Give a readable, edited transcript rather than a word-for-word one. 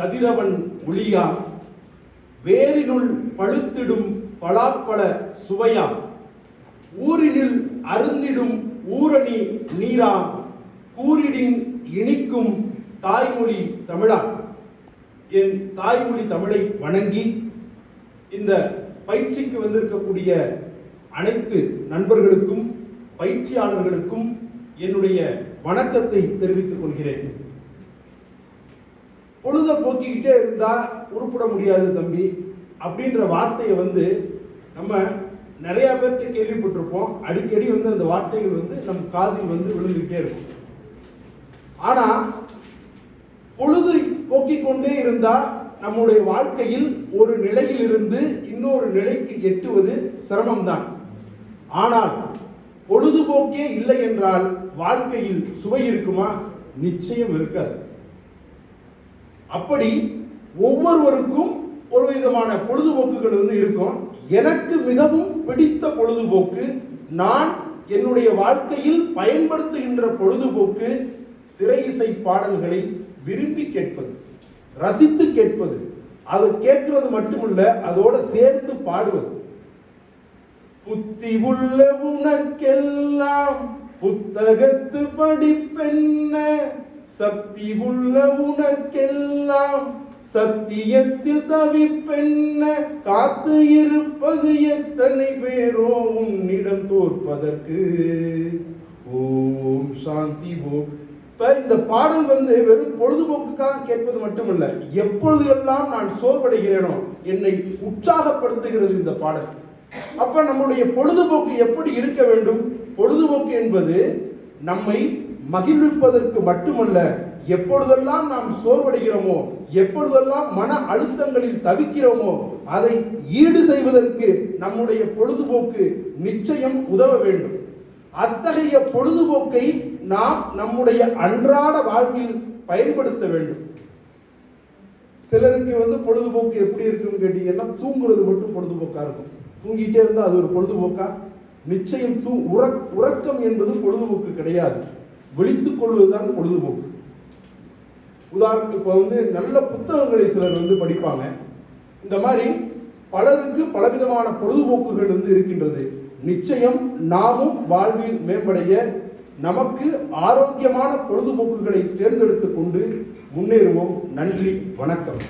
கதிரவன் ஒளியாம் வேரினுள் பழுத்திடும் பலாப்பழ சுவையாம் ஊரினில் அருந்திடும் ஊரணி நீராம் கூரிடின் இனிக்கும் தாய்மொழி தமிழாம். என் தாய்மொழி தமிழை வணங்கி இந்த பயிற்சிக்கு வந்திருக்கக்கூடிய அனைத்து நண்பர்களுக்கும் பயிற்சியாளர்களுக்கும் என்னுடைய வணக்கத்தை தெரிவித்துக் கொள்கிறேன். பொழுத போக்கிக்கிட்டே இருந்தா உருப்பட முடியாது தம்பி அப்படின்ற வார்த்தையை நம்ம நிறைய பேர்கிட்ட கேள்விப்பட்டிருப்போம். அடிக்கடி அந்த வார்த்தைகள் நம் காதில் விழுந்துகிட்டே இருக்கும். ஆனா பொழுது போக்கிக் கொண்டே இருந்தா நம்முடைய வாழ்க்கையில் ஒரு நிலையில் இருந்து இன்னொரு நிலைக்கு எட்டுவது சிரமம்தான். ஆனால் பொழுதுபோக்கே இல்லை என்றால் வாழ்க்கையில் சுவை இருக்குமா? நிச்சயம் இருக்காது. அப்படி ஒவ்வொருவருக்கும் ஒரு விதமான பொழுதுபோக்குகள் இருக்கும். எனக்கு மிகவும் பிடித்த பொழுதுபோக்கு, நான் என்னுடைய வாழ்க்கையில் பயன்படுத்துகின்ற பொழுதுபோக்கு திரை இசை பாடல்களை விரும்பி கேட்பது, ரசித்து கேட்பது. அது கேட்கிறது மட்டுமல்ல, அதோட சேர்ந்து பாடுவது. புத்தி உள்ள உனக்கெல்லாம் புத்தகத்து படிப்பென்ன, சக்தி உள்ள உனக்கெல்லாம் சத்தியத்தில் தவிப்பென்ன, காத்து இருப்பது எத்தனை பேரோ உன்னிடம் தோற்பதற்கு. ஓம் சாந்தி ஓம். இப்ப இந்த பாடல் வெறும் பொழுதுபோக்குக்காக கேட்பது மட்டுமல்ல, எப்பொழுது எல்லாம் நான் சோர்வடைகிறேனோ என்னை உற்சாகப்படுத்துகிறது இந்த பாடல். அப்ப நம்முடைய பொழுதுபோக்கு எப்படி இருக்க வேண்டும்? பொழுதுபோக்கு என்பது நம்மை மகிழ்விப்பதற்கு மட்டுமல்ல, எப்பொழுதெல்லாம் நாம் சோர்வடைகிறோமோ, எப்பொழுதெல்லாம் மன அழுத்தங்களில் தவிக்கிறோமோ அதை ஈடு செய்வதற்கு நம்முடைய பொழுதுபோக்கு நிச்சயம் உதவ வேண்டும். அத்தகைய பொழுதுபோக்கை நாம் நம்முடைய அன்றாட வாழ்வில் பயன்படுத்த வேண்டும். சிலருக்கு பொழுதுபோக்கு எப்படி இருக்குன்னு கேட்டீங்கன்னா, தூங்குறது மட்டும் பொழுதுபோக்கா இருக்கும். தூங்கிட்டே இருந்தா அது ஒரு பொழுதுபோக்கா? நிச்சயம் உறக்கம் என்பது பொழுதுபோக்கு கிடையாது. விழித்துக் கொள்வதுதான் பொழுதுபோக்கு. உதாரணத்துக்கு நல்ல புத்தகங்களை சிலர் படிப்பாங்க. இந்த மாதிரி பலருக்கு பலவிதமான பொழுதுபோக்குகள் இருக்கின்றது. நிச்சயம் நாமும் வாழ்வில் மேம்படைய நமக்கு ஆரோக்கியமான பொழுதுபோக்குகளை தேர்ந்தெடுத்துக் கொண்டு முன்னேறுவோம். நன்றி, வணக்கம்.